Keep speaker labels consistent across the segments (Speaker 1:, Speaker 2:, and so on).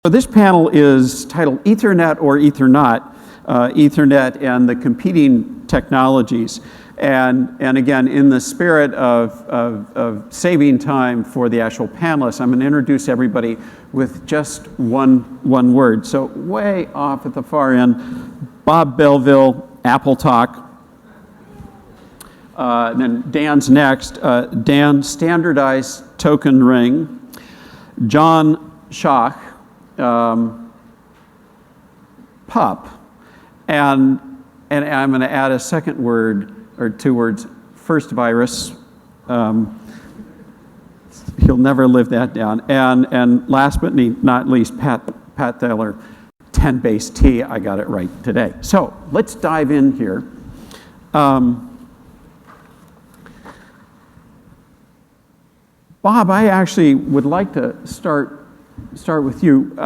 Speaker 1: So this panel is titled Ethernet or Ethernot, Ethernet and the competing technologies. And again, in the spirit of saving time for the actual panelists, I'm going to introduce everybody with just one word. So way off at the far end, Bob Belleville, AppleTalk. Then Dan's next. Dan, Standardized Token Ring. John Shoch, PUP. And I'm going to add a second word, or two words, first virus. He'll never live that down. And last but not least, Pat Thaler, 10 base T. I got it right today. So let's dive in here. Bob, I actually would like to start with you.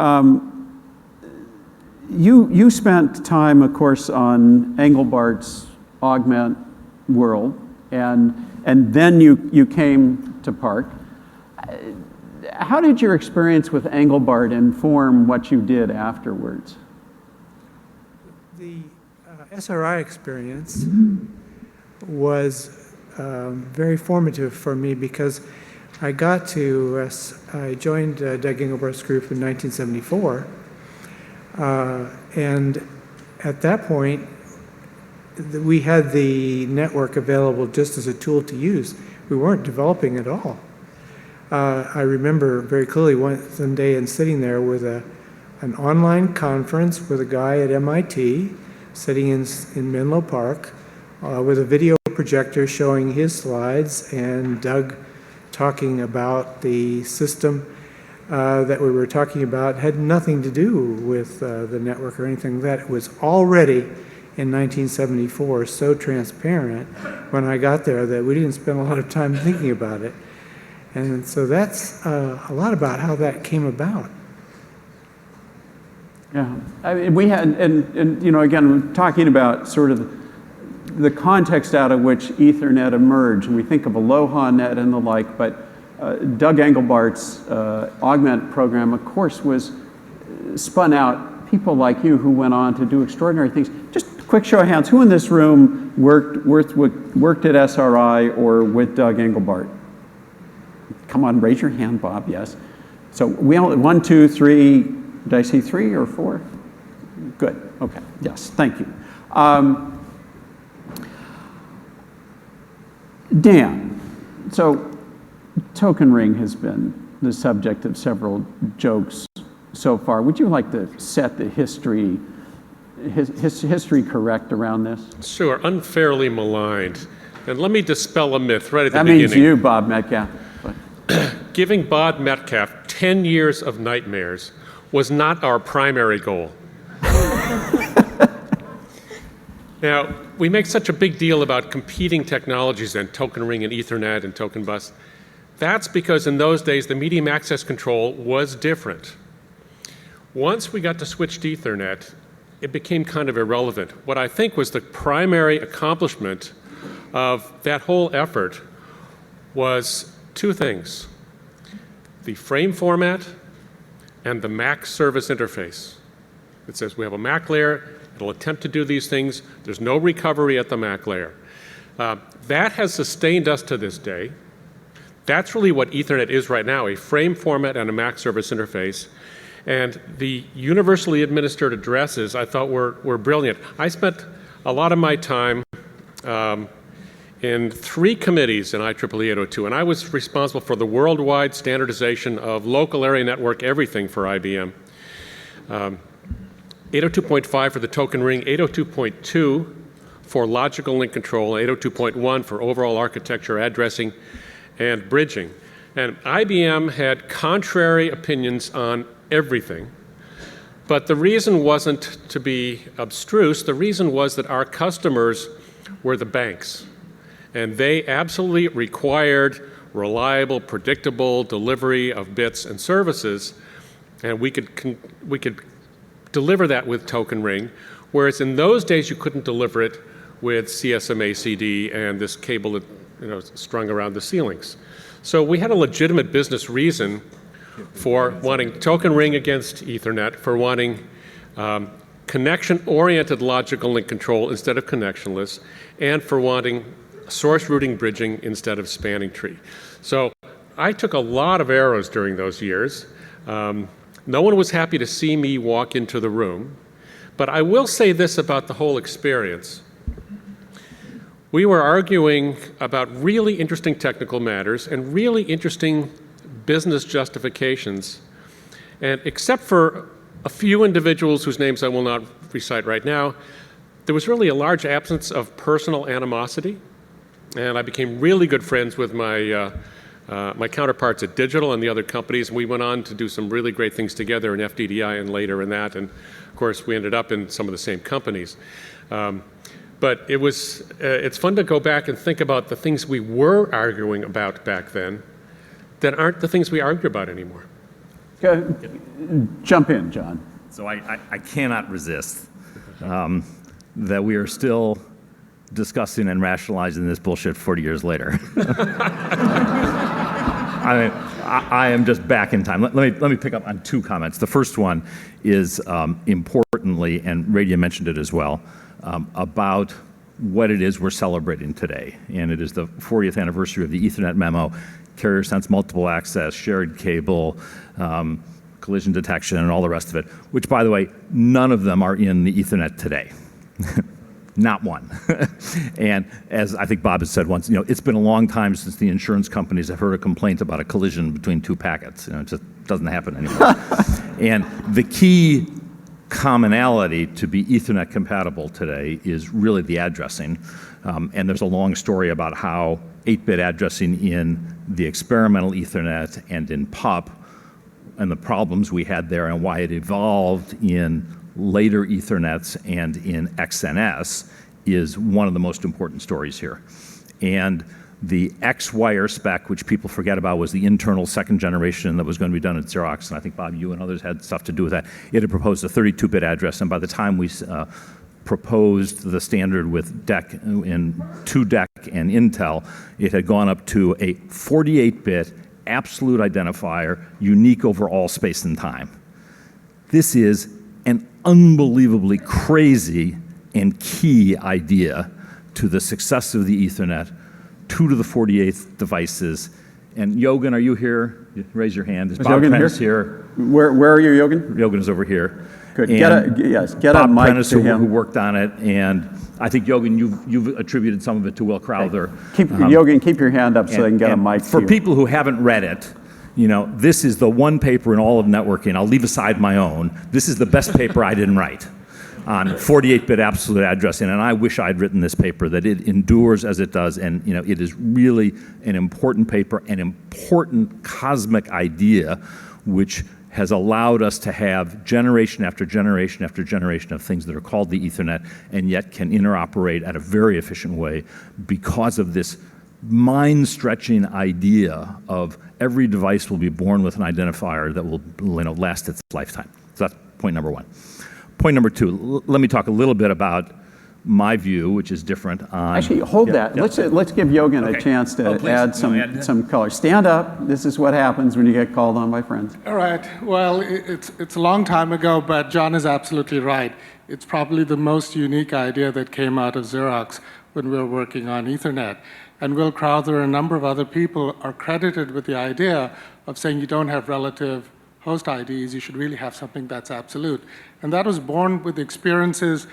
Speaker 1: You spent time, of course, on Engelbart's Augment world, and then you came to Park. How did your experience with Engelbart inform what you did afterwards?
Speaker 2: The SRI experience was very formative for me because I joined Doug Engelbart's group in 1974, and at that point, we had the network available just as a tool to use. We weren't developing at all. I remember very clearly one day and sitting there with an online conference with a guy at MIT, sitting in Menlo Park, with a video projector showing his slides, and Doug talking about the system that we were talking about had nothing to do with the network or anything. That was already in 1974 so transparent when I got there that we didn't spend a lot of time thinking about it. And so that's a lot about how that came about.
Speaker 1: Yeah, I mean, we had, and you know, again, talking about sort of the context out of which Ethernet emerged, and we think of AlohaNet and the like, but Doug Engelbart's Augment program, of course, was spun out people like you who went on to do extraordinary things. Just a quick show of hands, who in this room worked at SRI or with Doug Engelbart? Come on, raise your hand, Bob, yes. So we only, 1, 2, 3, did I say 3 or 4? Good, okay, yes, thank you. Dan, so Token Ring has been the subject of several jokes so far. Would you like to set the history correct around this?
Speaker 3: Sure, unfairly maligned. And let me dispel a myth right at the beginning.
Speaker 1: That means you, Bob Madcap.
Speaker 3: Giving Bob Madcap 10 years of nightmares was not our primary goal. Now, we make such a big deal about competing technologies and Token Ring and Ethernet and Token Bus. That's because in those days, the medium access control was different. Once we got to switch to Ethernet, it became kind of irrelevant. What I think was the primary accomplishment of that whole effort was two things: the frame format and the MAC service interface. It says we have a MAC layer, it'll attempt to do these things, there's no recovery at the MAC layer. That has sustained us to this day. That's really what Ethernet is right now, a frame format and a MAC service interface. And the universally administered addresses I thought were brilliant. I spent a lot of my time in 3 committees in IEEE 802, and I was responsible for the worldwide standardization of local area network everything for IBM. 802.5 for the Token Ring, 802.2 for logical link control, 802.1 for overall architecture addressing and bridging. And IBM had contrary opinions on everything. But the reason wasn't to be abstruse. The reason was that our customers were the banks. And they absolutely required reliable, predictable delivery of bits and services. And we could deliver that with Token Ring, whereas in those days you couldn't deliver it with CSMA CD and this cable that strung around the ceilings. So we had a legitimate business reason for wanting token ring against Ethernet, for wanting connection-oriented logical link control instead of connectionless, and for wanting source routing bridging instead of spanning tree. So I took a lot of arrows during those years. No one was happy to see me walk into the room, but I will say this about the whole experience. We were arguing about really interesting technical matters and really interesting business justifications, and except for a few individuals whose names I will not recite right now, there was really a large absence of personal animosity, and I became really good friends with my my counterparts at Digital and the other companies, and we went on to do some really great things together in FDDI and later in that, and of course we ended up in some of the same companies. But it was, it's fun to go back and think about the things we were arguing about back then that aren't the things we argue about anymore.
Speaker 1: Jump in, John.
Speaker 4: So I cannot resist that we are still discussing and rationalizing this bullshit 40 years later. I am just back in time. Let me pick up on two comments. The first one is importantly, and Radia mentioned it as well, about what it is we're celebrating today. And it is the 40th anniversary of the Ethernet memo, carrier sense multiple access, shared cable, collision detection, and all the rest of it, which, by the way, none of them are in the Ethernet today. Not one. And as I think Bob has said once, it's been a long time since the insurance companies have heard a complaint about a collision between two packets. It just doesn't happen anymore. And the key commonality to be Ethernet compatible today is really the addressing. And there's a long story about how 8-bit addressing in the experimental Ethernet and in PUP and the problems we had there and why it evolved in later Ethernets and in XNS is one of the most important stories here. And the X-wire spec, which people forget about, was the internal second generation that was going to be done at Xerox, and I think, Bob, you and others had stuff to do with that. It had proposed a 32-bit address, and by the time we proposed the standard with DEC and 2DEC and Intel, it had gone up to a 48-bit absolute identifier, unique over all space and time. This is an unbelievably crazy and key idea to the success of the Ethernet, 2 to the 48th devices. And Yogan, are you here? Raise your hand. Is Bob Prentice here?
Speaker 1: Where are you, Yogan?
Speaker 4: Yogan is over here.
Speaker 1: Good.
Speaker 4: And
Speaker 1: Get
Speaker 4: Bob
Speaker 1: a mic
Speaker 4: Prentice,
Speaker 1: to him.
Speaker 4: who worked on it, and I think, Yogan, you've attributed some of it to Will Crowther.
Speaker 1: Yogan, keep your hand up so they can get a mic to
Speaker 4: For
Speaker 1: you.
Speaker 4: people who haven't read it, this is the one paper in all of networking. I'll leave aside my own. This is the best paper I didn't write on 48-bit absolute addressing, and I wish I'd written this paper, that it endures as it does, and it is really an important paper, an important cosmic idea, which has allowed us to have generation after generation after generation of things that are called the Ethernet, and yet can interoperate at a very efficient way because of this mind-stretching idea of every device will be born with an identifier that will last its lifetime. So that's point number one. Point number two, let me talk a little bit about my view, which is different on...
Speaker 1: Actually, hold that. Let's give Yogan a chance to add some color. Stand up. This is what happens when you get called on by friends.
Speaker 5: All right. Well, it's a long time ago, but John is absolutely right. It's probably the most unique idea that came out of Xerox when we were working on Ethernet. And Will Crowther and a number of other people are credited with the idea of saying you don't have relative host IDs, you should really have something that's absolute. And that was born with the experiences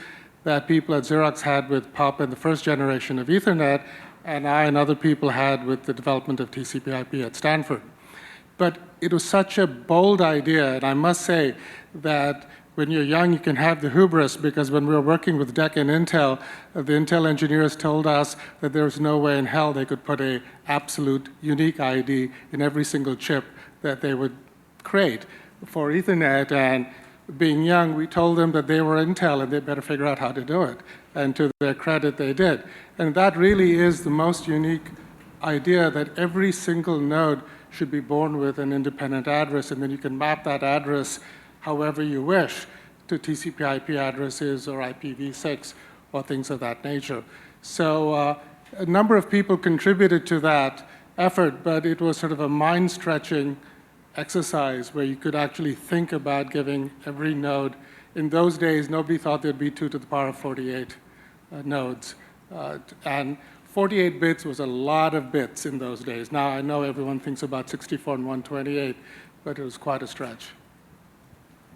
Speaker 5: that people at Xerox had with PUP and the first generation of Ethernet, and I and other people had with the development of TCP/IP at Stanford. But it was such a bold idea, and I must say that when you're young, you can have the hubris, because when we were working with DEC and Intel, the Intel engineers told us that there was no way in hell they could put an absolute unique ID in every single chip that they would create for Ethernet. And being young, we told them that they were Intel and they better figure out how to do it. And to their credit, they did. And that really is the most unique idea, that every single node should be born with an independent address, and then you can map that address however you wish to TCP/IP addresses or IPv6 or things of that nature. So a number of people contributed to that effort, but it was sort of a mind-stretching exercise where you could actually think about giving every node. In those days, nobody thought there'd be 2 to the power of 48 nodes. And 48 bits was a lot of bits in those days. Now, I know everyone thinks about 64 and 128, but it was quite a stretch.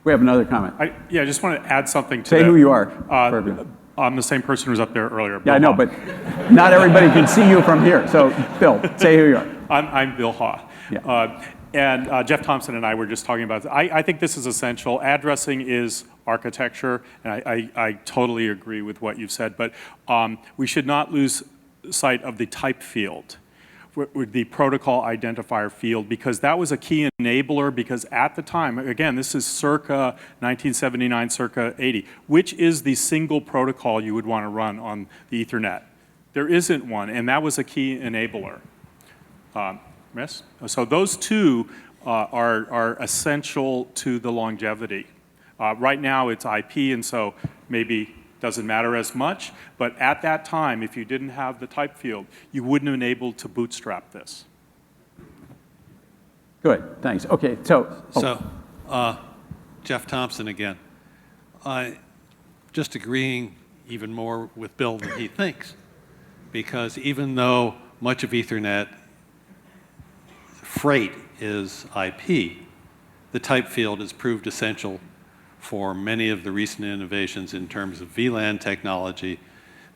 Speaker 1: We have another comment.
Speaker 6: Yeah, I just want to add something to
Speaker 1: Say
Speaker 6: that.
Speaker 1: who you are. for everyone.
Speaker 6: I'm the same person who was up there earlier.
Speaker 1: Yeah, I know,
Speaker 6: Bill
Speaker 1: but not everybody can see you from here. So, Bill, say who you are.
Speaker 6: I'm Bill Haw.
Speaker 1: Yeah.
Speaker 6: And Jeff Thompson and I were just talking about this. I think this is essential. Addressing is architecture, and I totally agree with what you've said, but we should not lose sight of the type field, with the protocol identifier field, because that was a key enabler, because at the time, again, this is circa 1979, circa 80, which is the single protocol you would want to run on the Ethernet? There isn't one, and that was a key enabler. Yes? So those two are essential to the longevity. Right now it's IP, and so maybe doesn't matter as much, but at that time, if you didn't have the type field, you wouldn't have been able to bootstrap this.
Speaker 1: Good, thanks. Okay, so.
Speaker 7: Jeff Thompson again. Just agreeing even more with Bill than he thinks, because even though much of Ethernet freight is IP, the type field has proved essential for many of the recent innovations in terms of VLAN technology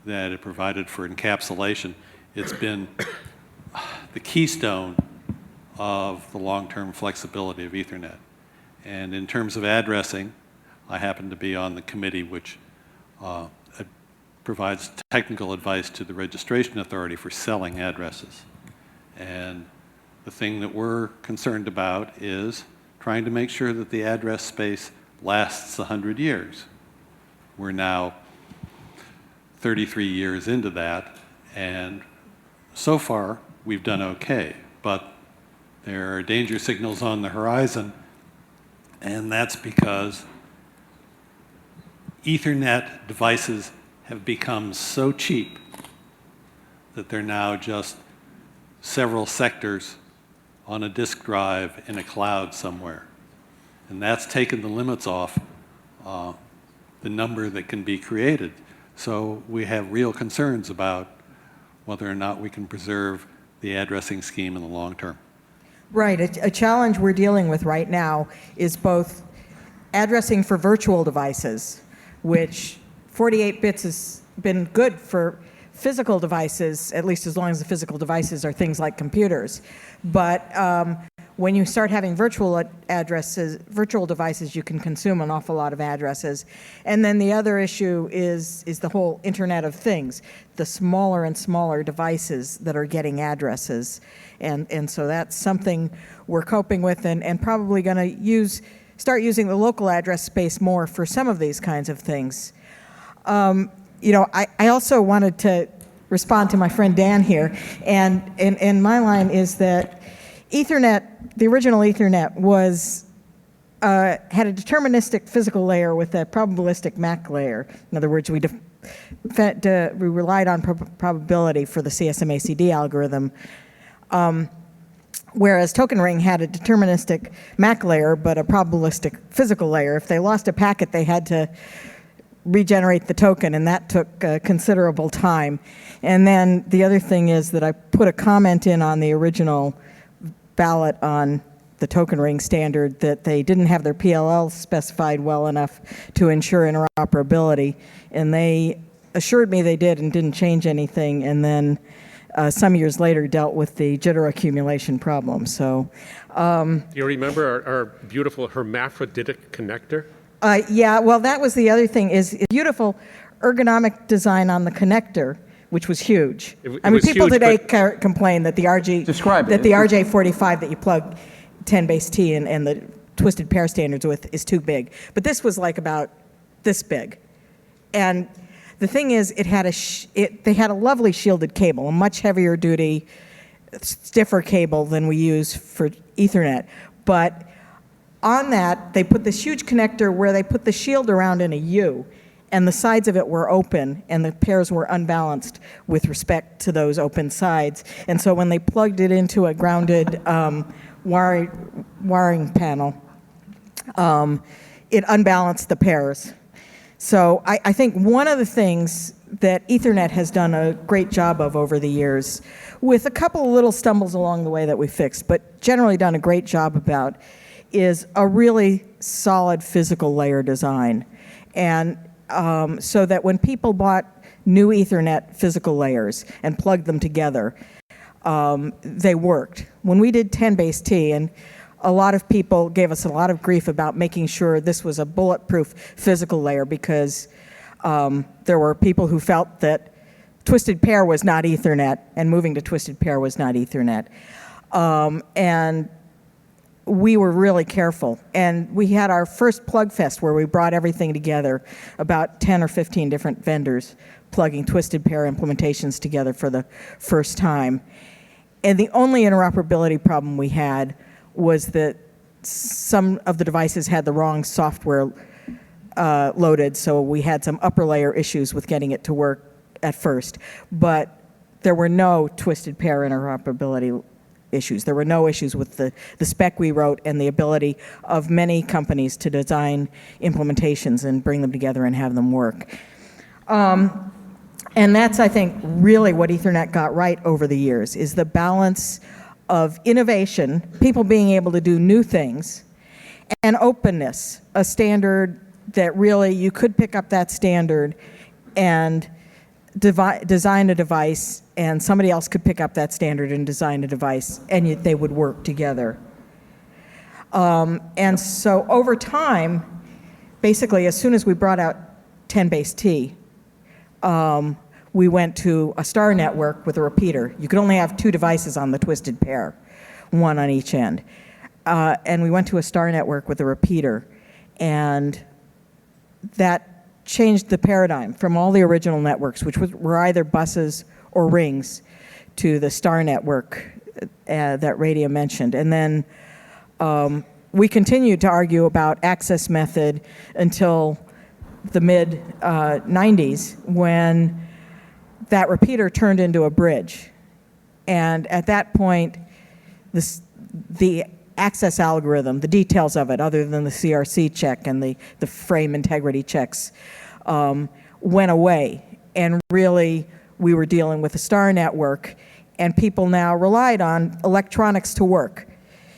Speaker 7: that it provided for encapsulation. It's been the keystone of the long-term flexibility of Ethernet. And in terms of addressing, I happen to be on the committee which provides technical advice to the registration authority for selling addresses. And the thing that we're concerned about is trying to make sure that the address space lasts 100 years. We're now 33 years into that, and so far we've done okay, but there are danger signals on the horizon, and that's because Ethernet devices have become so cheap that they're now just several sectors on a disk drive in a cloud somewhere. And that's taken the limits off the number that can be created. So we have real concerns about whether or not we can preserve the addressing scheme in the long term.
Speaker 8: Right. A challenge we're dealing with right now is both addressing for virtual devices, which 48 bits has been good for physical devices, at least as long as the physical devices are things like computers. But when you start having virtual devices, you can consume an awful lot of addresses. And then the other issue is the whole Internet of Things, the smaller and smaller devices that are getting addresses. And so that's something we're coping with and probably going to start using the local address space more for some of these kinds of things. I also wanted to respond to my friend Dan here, and my line is that Ethernet, the original Ethernet, had a deterministic physical layer with a probabilistic MAC layer. In other words, we relied on probability for the CSMACD algorithm, whereas Token Ring had a deterministic MAC layer but a probabilistic physical layer. If they lost a packet, they had to regenerate the token, and that took considerable time. And then the other thing is that I put a comment in on the original ballot on the Token Ring standard that they didn't have their PLL specified well enough to ensure interoperability, and they assured me they did and didn't change anything, and then some years later dealt with the jitter accumulation problem. So,
Speaker 3: Do you remember our beautiful hermaphroditic connector?
Speaker 8: Yeah, well, that was the other thing, is beautiful ergonomic design on the connector, which was huge.
Speaker 3: It
Speaker 8: I mean,
Speaker 3: was
Speaker 8: people
Speaker 3: huge,
Speaker 8: today
Speaker 3: but
Speaker 8: complain that the
Speaker 1: Describe it.
Speaker 8: the RJ45 that you plug 10 base T and the twisted pair standards with is too big. But this was like about this big. And the thing is, they had a lovely shielded cable, a much heavier duty, stiffer cable than we use for Ethernet. But on that, they put this huge connector where they put the shield around in a U, and the sides of it were open, and the pairs were unbalanced with respect to those open sides. And so when they plugged it into a grounded wiring panel, it unbalanced the pairs. So I think one of the things that Ethernet has done a great job of over the years, with a couple of little stumbles along the way that we fixed, but generally done a great job about, is a really solid physical layer design. And so that when people bought new Ethernet physical layers and plugged them together, they worked. When we did 10BASE-T, and a lot of people gave us a lot of grief about making sure this was a bulletproof physical layer, because there were people who felt that twisted pair was not Ethernet and moving to twisted pair was not Ethernet. And we were really careful. And we had our first plug fest where we brought everything together, about 10 or 15 different vendors plugging twisted pair implementations together for the first time. And the only interoperability problem we had was that some of the devices had the wrong software loaded, so we had some upper layer issues with getting it to work at first. But there were no twisted pair interoperability issues. There were no issues with the spec we wrote and the ability of many companies to design implementations and bring them together and have them work. And that's, I think, really what Ethernet got right over the years, is the balance of innovation, people being able to do new things, and openness, a standard that really you could pick up that standard and design a device, and somebody else could pick up that standard and design a device, and they would work together. And so over time, basically as soon as we brought out 10BASE-T, we went to a star network with a repeater. You could only have 2 devices on the twisted pair, 1 on each end. And we went to a star network with a repeater, and that changed the paradigm from all the original networks, which were either buses or rings, to the star network that Radia mentioned. And then we continued to argue about access method until the mid-90s, when that repeater turned into a bridge. And at that point, the access algorithm, the details of it, other than the CRC check and the frame integrity checks, went away. And really, we were dealing with a star network, and people now relied on electronics to work.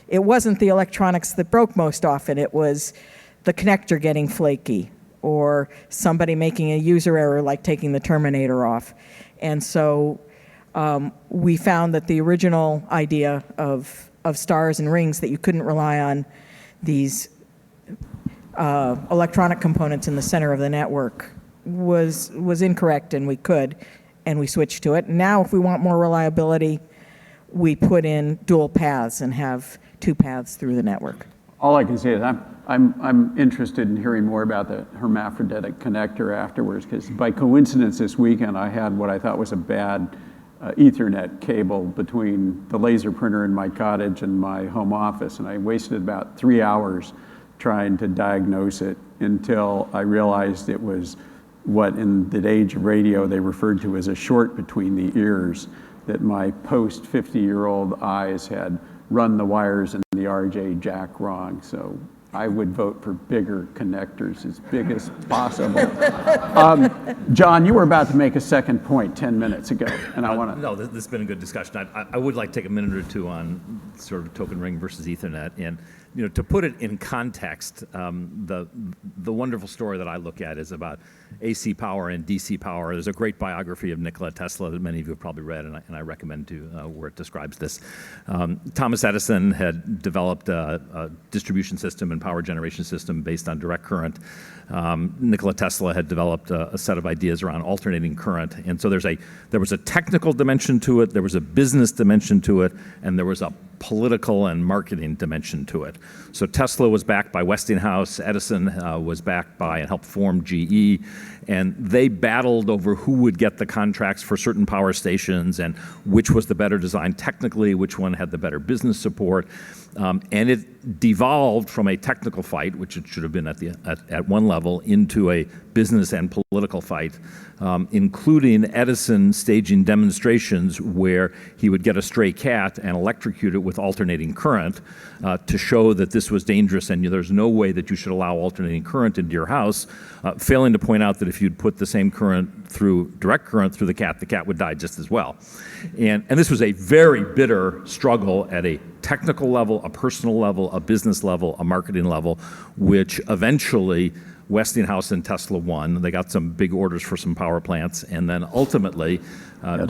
Speaker 8: It wasn't the electronics that broke most often. It was the connector getting flaky, or somebody making a user error like taking the terminator off. And so we found that the original idea of stars and rings, that you couldn't rely on these electronic components in the center of the network, was incorrect, and we switched to it. Now if we want more reliability, we put in dual paths and have 2 paths through the network.
Speaker 1: All I can say is I'm interested in hearing more about the hermaphroditic connector afterwards, because by coincidence this weekend I had what I thought was a bad Ethernet cable between the laser printer in my cottage and my home office, and I wasted about 3 hours trying to diagnose it until I realized it was what in the age of radio they referred to as a short between the ears, that my post-50-year-old eyes had run the wires and the RJ jack wrong. So I would vote for bigger connectors, as big as possible. John, you were about to make a second point 10 minutes ago, and I want to...
Speaker 4: No, this has been a good discussion. I would like to take a minute or two on sort of Token Ring versus Ethernet. And to put it in context, the wonderful story that I look at is about AC power and DC power. There's a great biography of Nikola Tesla that many of you have probably read, and I recommend to where it describes this. Thomas Edison had developed a distribution system and power generation system based on direct current. Nikola Tesla had developed a set of ideas around alternating current, and so there was a technical dimension to it, there was a business dimension to it, and there was a political and marketing dimension to it. So Tesla was backed by Westinghouse, Edison was backed by and helped form GE, and they battled over who would get the contracts for certain power stations and which was the better design technically, which one had the better business support, and devolved from a technical fight, which it should have been at one level, into a business and political fight, including Edison staging demonstrations where he would get a stray cat and electrocute it with alternating current to show that this was dangerous and there's no way that you should allow alternating current into your house, failing to point out that if you'd put the same direct current through the cat would die just as well. And this was a very bitter struggle at a technical level, a personal level, a business level, a marketing level, which eventually Westinghouse and Tesla won. They got some big orders for some power plants, and then ultimately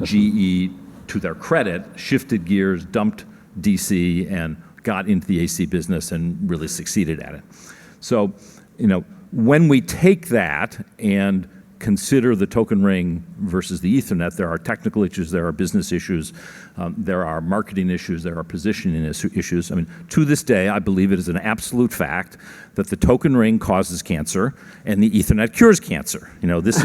Speaker 4: GE, to their credit, shifted gears, dumped DC, and got into the AC business and really succeeded at it. So, when we take that and consider the token ring versus the Ethernet, there are technical issues, there are business issues, there are marketing issues, there are positioning issues. I mean, to this day, I believe it is an absolute fact that the token ring causes cancer and the Ethernet cures cancer. This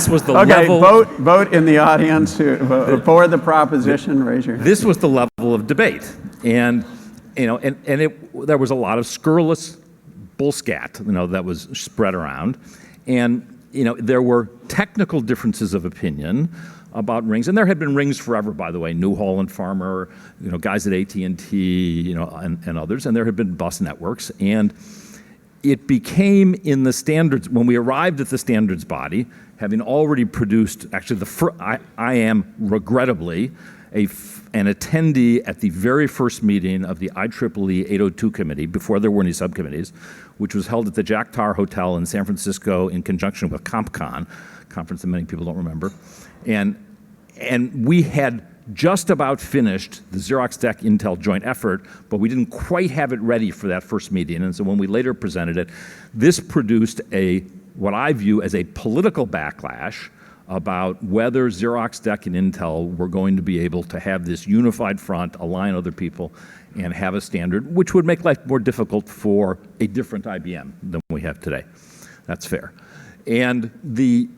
Speaker 4: was the level.
Speaker 1: Okay, vote in the audience for the proposition. Raise your hand.
Speaker 4: This was the level of debate, and there was a lot of scurrilous bullscat, that was spread around, and there were technical differences of opinion about rings, and there had been rings forever, by the way, Newhall and Farmer, guys at AT&T, and others, and there had been bus networks, and it became in the standards, when we arrived at the standards body, having already produced, actually I am regrettably an attendee at the very first meeting of the IEEE 802 committee, before there were any subcommittees, which was held at the Jack Tar Hotel in San Francisco in conjunction with CompCon, conference that many people don't remember. And we had just about finished the Xerox DEC Intel joint effort, but we didn't quite have it ready for that first meeting. And so when we later presented it, this produced what I view as a political backlash about whether Xerox DEC and Intel were going to be able to have this unified front, align other people, and have a standard, which would make life more difficult for a different IBM than we have today. That's fair. And the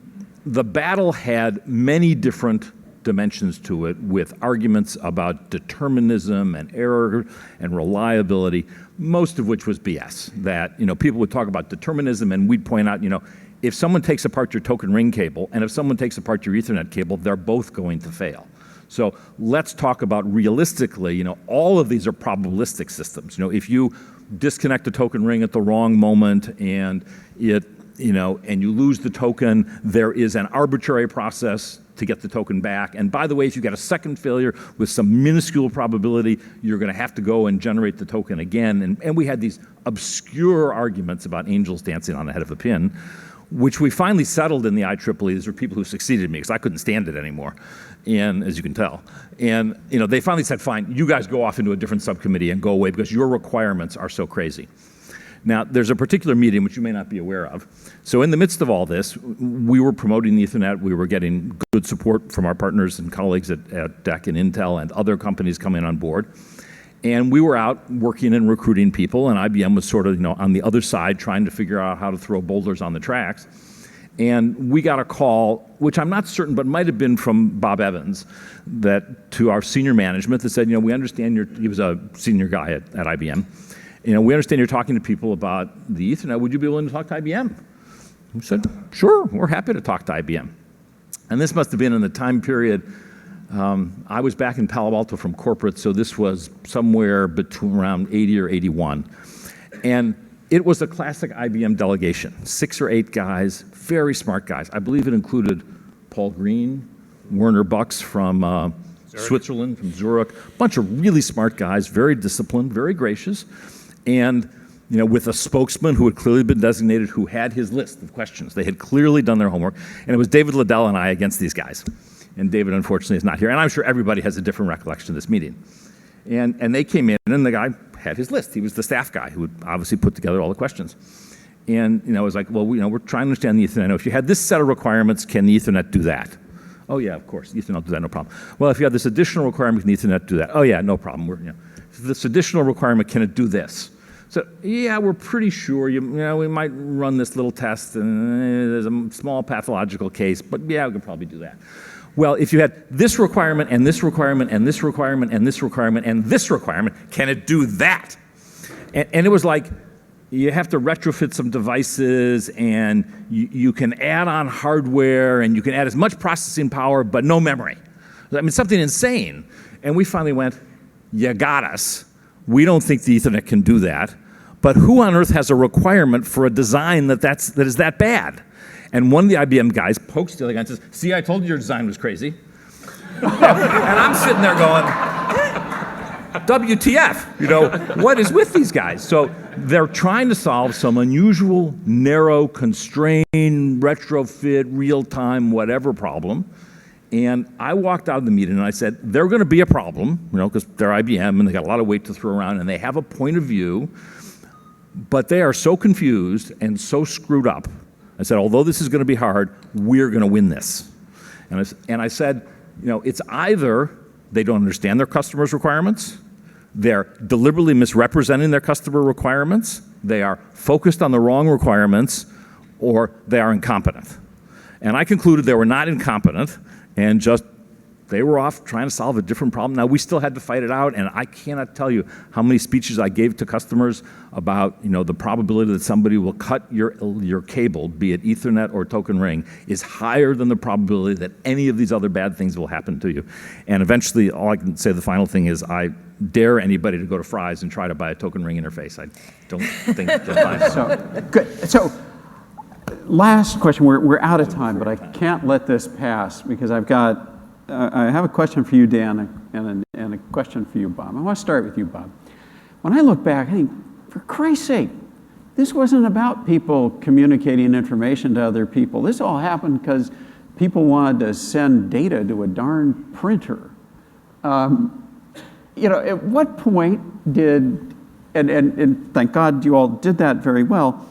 Speaker 4: battle had many different dimensions to it, with arguments about determinism and error and reliability, most of which was BS. That people would talk about determinism, and we'd point out, if someone takes apart your token ring cable and if someone takes apart your Ethernet cable, they're both going to fail. So let's talk about realistically, all of these are probabilistic systems. If you disconnect a token ring at the wrong moment and and you lose the token, there is an arbitrary process to get the token back. And by the way, if you get a second failure with some minuscule probability, you're going to have to go and generate the token again. And we had these obscure arguments about angels dancing on the head of a pin, which we finally settled in the IEEE. These were people who succeeded me because I couldn't stand it anymore, and as you can tell. And they finally said, fine, you guys go off into a different subcommittee and go away because your requirements are so crazy. Now, there's a particular medium which you may not be aware of. So in the midst of all this, we were promoting the Ethernet. We were getting good support from our partners and colleagues at DEC and Intel and other companies coming on board. And we were out working and recruiting people, and IBM was sort of on the other side trying to figure out how to throw boulders on the tracks. And we got a call, which I'm not certain, but might have been from Bob Evans, to our senior management that said, we understand he was a senior guy at IBM. We understand you're talking to people about the Ethernet. Would you be willing to talk to IBM? We said, sure, we're happy to talk to IBM. And this must have been in the time period, I was back in Palo Alto from corporate, so this was somewhere between around 80 or 81. And it was a classic IBM delegation, 6 or 8 guys, very smart guys. I believe it included Paul Green, Werner Bucks from Switzerland, from Zurich, a bunch of really smart guys, very disciplined, very gracious, and with a spokesman who had clearly been designated, who had his list of questions. They had clearly done their homework, and it was David Liddell and I against these guys. And David, unfortunately, is not here, and I'm sure everybody has a different recollection of this meeting. And they came in, and the guy had his list. He was the staff guy who would obviously put together all the questions. And I was like, well, we're trying to understand the Ethernet. If you had this set of requirements, can the Ethernet do that? Oh yeah, of course, Ethernet will do that, no problem. Well, if you have this additional requirement, can the Ethernet do that? Oh yeah, no problem. This additional requirement, can it do this? So yeah, we're pretty sure. We might run this little test, and there's a small pathological case, but yeah, we can probably do that. Well, if you had this requirement and this requirement and this requirement and this requirement and this requirement, can it do that? And it was like, you have to retrofit some devices, and you can add on hardware, and you can add as much processing power, but no memory. I mean, something insane. And we finally went, you got us. We don't think the Ethernet can do that. But who on earth has a requirement for a design that is that bad? And one of the IBM guys pokes the other guy and says, see, I told you your design was crazy. And I'm sitting there going, WTF, you know, what is with these guys? So they're trying to solve some unusual, narrow, constrained, retrofit, real-time, whatever problem. And I walked out of the meeting and I said, they're going to be a problem, you know, because they're IBM and they got a lot of weight to throw around and they have a point of view, but they are so confused and so screwed up. I said, although this is going to be hard, we're going to win this. And I said, you know, it's either they don't understand their customers' requirements, they're deliberately misrepresenting their customer requirements, they are focused on the wrong requirements, or they are incompetent. And I concluded they were not incompetent, and just they were off trying to solve a different problem. Now, we still had to fight it out, and I cannot tell you how many speeches I gave to customers about, you know, the probability that somebody will cut your cable, be it Ethernet or Token Ring, is higher than the probability that any of these other bad things will happen to you. And eventually, all I can say, the final thing is, I dare anybody to go to Fry's and try to buy a Token Ring interface. I don't think they'll find it.
Speaker 1: So, good. So, last question. We're out of time, but I can't let this pass because I have a question for you, Dan, and a question for you, Bob. I want to start with you, Bob. When I look back, I think, for Christ's sake, this wasn't about people communicating information to other people. This all happened because people wanted to send data to a darn printer. You know, at what point did, and thank God you all did that very well,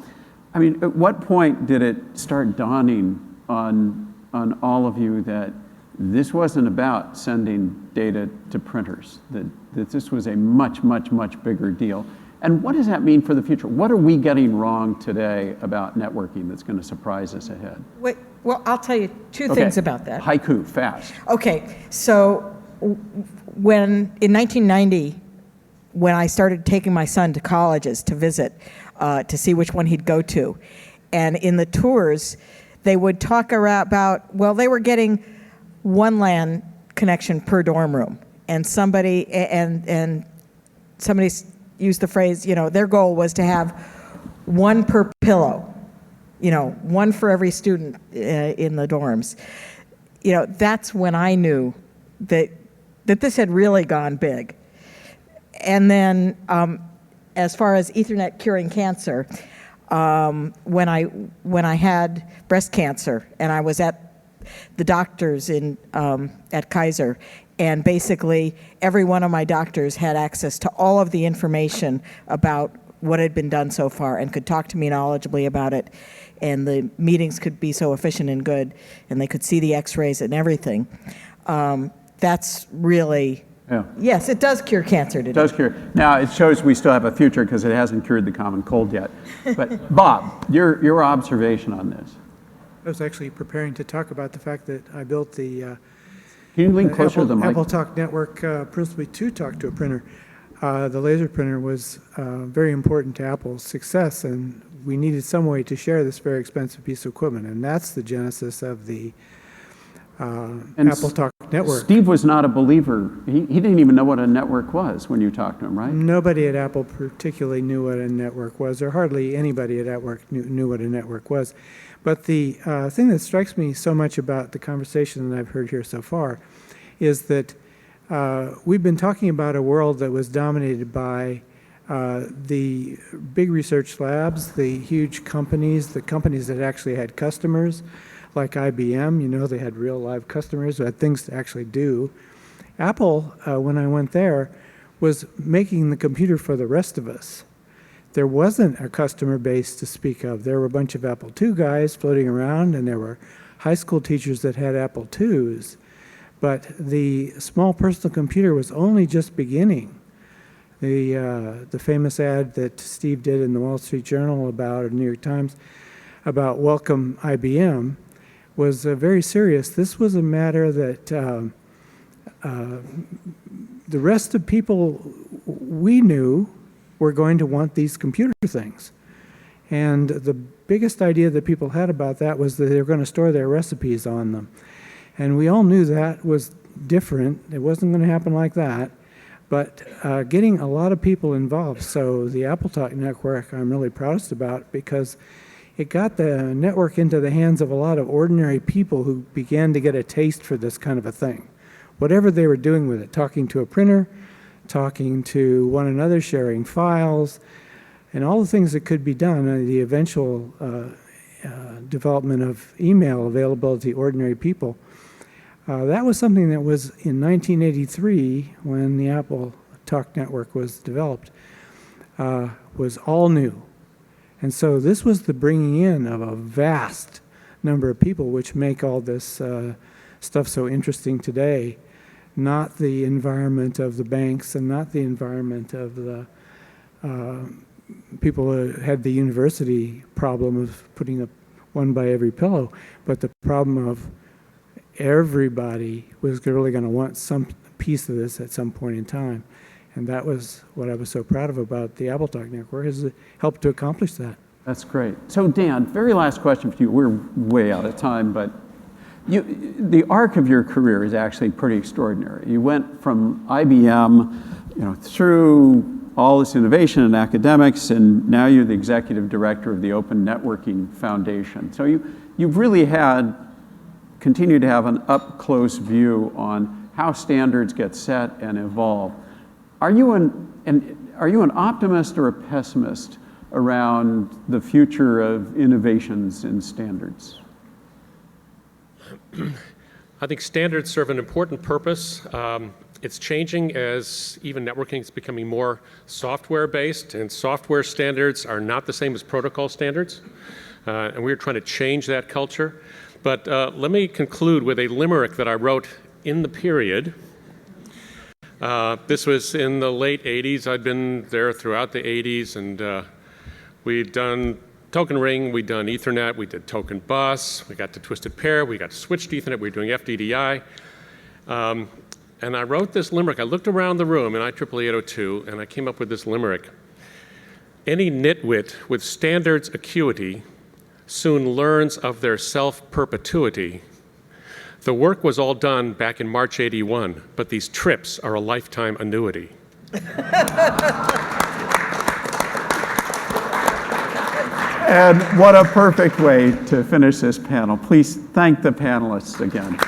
Speaker 1: I mean, at what point did it start dawning on all of you that this wasn't about sending data to printers, that this was a much, much, much bigger deal? And what does that mean for the future? What are we getting wrong today about networking that's going to surprise us ahead?
Speaker 8: Wait, well, I'll tell you two things about that.
Speaker 1: Haiku, fast.
Speaker 8: Okay, so when in 1990, when I started taking my son to colleges to visit, to see which one he'd go to, and in the tours, they would talk about, well, they were getting one LAN connection per dorm room, and somebody used the phrase, you know, their goal was to have one per pillow, you know, one for every student in the dorms. You know, that's when I knew that this had really gone big. And then as far as Ethernet curing cancer, when I had breast cancer and I was at the doctors at Kaiser, and basically every one of my doctors had access to all of the information about what had been done so far and could talk to me knowledgeably about it, and the meetings could be so efficient and good, and they could see the x-rays and everything. That's really,
Speaker 1: Yeah.
Speaker 8: Yes, it does cure cancer today.
Speaker 1: It does cure. Now, it shows we still have a future because it hasn't cured the common cold yet. But Bob, your observation on this.
Speaker 2: I was actually preparing to talk about the fact that I built the
Speaker 1: Can you lean closer to the mic?
Speaker 2: AppleTalk network principally to talk to a printer. The laser printer was very important to Apple's success, and we needed some way to share this very expensive piece of equipment, and that's the genesis of the AppleTalk network.
Speaker 1: Steve was not a believer. He didn't even know what a network was when you talked to him, right?
Speaker 2: Nobody at Apple particularly knew what a network was, or hardly anybody at Apple knew what a network was. But the thing that strikes me so much about the conversation that I've heard here so far is that we've been talking about a world that was dominated by the big research labs, the huge companies, the companies that actually had customers, like IBM. You know, they had real live customers who had things to actually do. Apple, when I went there, was making the computer for the rest of us. There wasn't a customer base to speak of. There were a bunch of Apple II guys floating around, and there were high school teachers that had Apple IIs. But the small personal computer was only just beginning. The famous ad that Steve did in the Wall Street Journal about, or New York Times, about welcome IBM was very serious. This was a matter that the rest of people we knew were going to want these computer things. And the biggest idea that people had about that was that they were going to store their recipes on them. And we all knew that was different. It wasn't going to happen like that. But getting a lot of people involved. So the AppleTalk network I'm really proudest about, because it got the network into the hands of a lot of ordinary people who began to get a taste for this kind of a thing. Whatever they were doing with it, talking to a printer, talking to one another, sharing files, and all the things that could be done, the eventual development of email availability to ordinary people. That was something that was in 1983, when the AppleTalk network was developed, was all new. And so this was the bringing in of a vast number of people, which make all this stuff so interesting today. Not the environment of the banks and not the environment of the people who had the university problem of putting up one by every pillow, but the problem of everybody was really going to want some piece of this at some point in time. And that was what I was so proud of about the AppleTalk network, is it helped to accomplish that.
Speaker 1: That's great. So Dan, very last question for you. We're way out of time, but the arc of your career is actually pretty extraordinary. You went from IBM, through all this innovation in academics, and now you're the executive director of the Open Networking Foundation. So you've really continued to have an up-close view on how standards get set and evolve. Are you an optimist or a pessimist around the future of innovations in standards?
Speaker 3: I think standards serve an important purpose. It's changing as even networking is becoming more software-based, and software standards are not the same as protocol standards. And we're trying to change that culture. But let me conclude with a limerick that I wrote in the period. This was in the late 80s. I'd been there throughout the 80s, and we'd done Token Ring, we'd done Ethernet, we did Token Bus, we got to Twisted Pair, we got to Switched Ethernet, we were doing FDDI. And I wrote this limerick. I looked around the room in IEEE 802, and I came up with this limerick. Any nitwit with standards acuity soon learns of their self-perpetuity. The work was all done back in March 81, but these trips are a lifetime annuity.
Speaker 1: And what a perfect way to finish this panel. Please thank the panelists again.